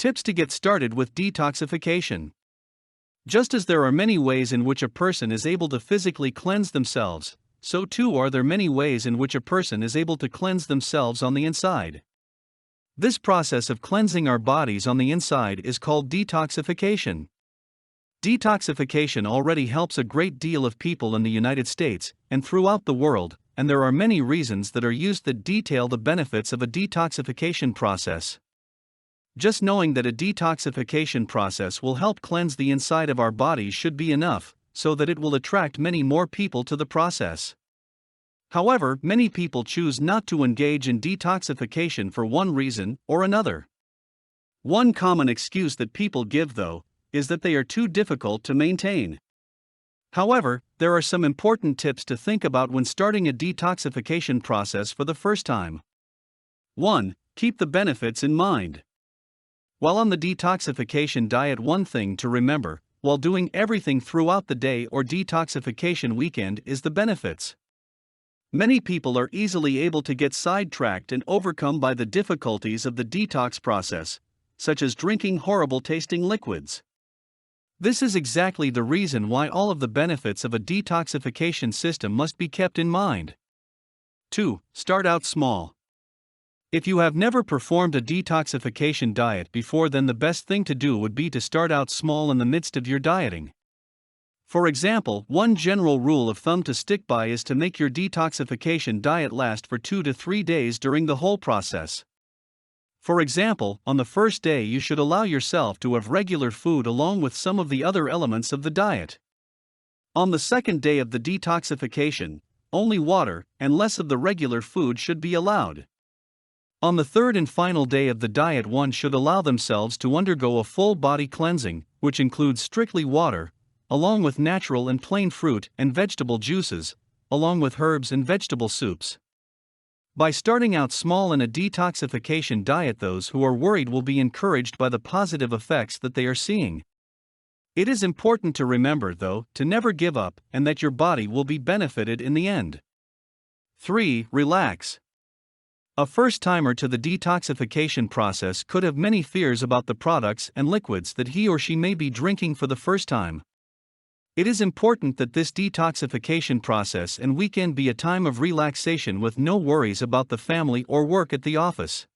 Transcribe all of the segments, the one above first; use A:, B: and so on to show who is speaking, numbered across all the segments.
A: Tips to get started with detoxification. Just as there are many ways in which a person is able to physically cleanse themselves, so too are there many ways in which a person is able to cleanse themselves on the inside. This process of cleansing our bodies on the inside is called detoxification. Detoxification already helps a great deal of people in the United States and throughout the world, and there are many reasons that are used that detail the benefits of a detoxification process. Just knowing that a detoxification process will help cleanse the inside of our bodies should be enough, so that it will attract many more people to the process. However, many people choose not to engage in detoxification for one reason or another. One common excuse that people give, though, is that they are too difficult to maintain. However, there are some important tips to think about when starting a detoxification process for the first time. 1. Keep the benefits in mind. While on the detoxification diet, one thing to remember, while doing everything throughout the day or detoxification weekend, is the benefits. Many people are easily able to get sidetracked and overcome by the difficulties of the detox process, such as drinking horrible tasting liquids. This is exactly the reason why all of the benefits of a detoxification system must be kept in mind. 2. Start out small. If you have never performed a detoxification diet before, then the best thing to do would be to start out small in the midst of your dieting. For example, one general rule of thumb to stick by is to make your detoxification diet last for 2 to 3 days during the whole process. For example, on the first day you should allow yourself to have regular food along with some of the other elements of the diet. On the second day of the detoxification, only water and less of the regular food should be allowed. On the third and final day of the diet, one should allow themselves to undergo a full body cleansing, which includes strictly water, along with natural and plain fruit and vegetable juices, along with herbs and vegetable soups. By starting out small in a detoxification diet, those who are worried will be encouraged by the positive effects that they are seeing. It is important to remember, though, to never give up and that your body will be benefited in the end. 3. Relax. A first-timer to the detoxification process could have many fears about the products and liquids that he or she may be drinking for the first time. It is important that this detoxification process and weekend be a time of relaxation with no worries about the family or work at the office.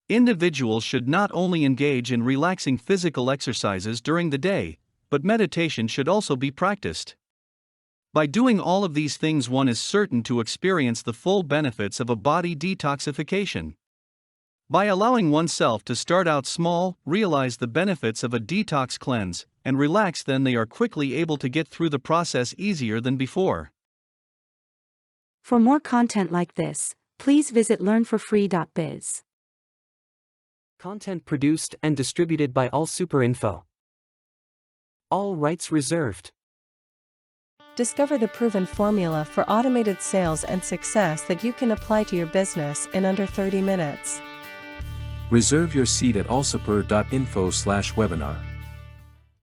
A: Individuals should not only engage in relaxing physical exercises during the day, but meditation should also be practiced. By doing all of these things, one is certain to experience the full benefits of a body detoxification. By allowing oneself to start out small, realize the benefits of a detox cleanse, and relax, then they are quickly able to get through the process easier than before.
B: For more content like this, please visit learnforfree.biz.
C: Content produced and distributed by AllSuperInfo. All rights reserved.
D: Discover the proven formula for automated sales and success that you can apply to your business in under 30 minutes.
E: Reserve your seat at allsuper.info/webinar.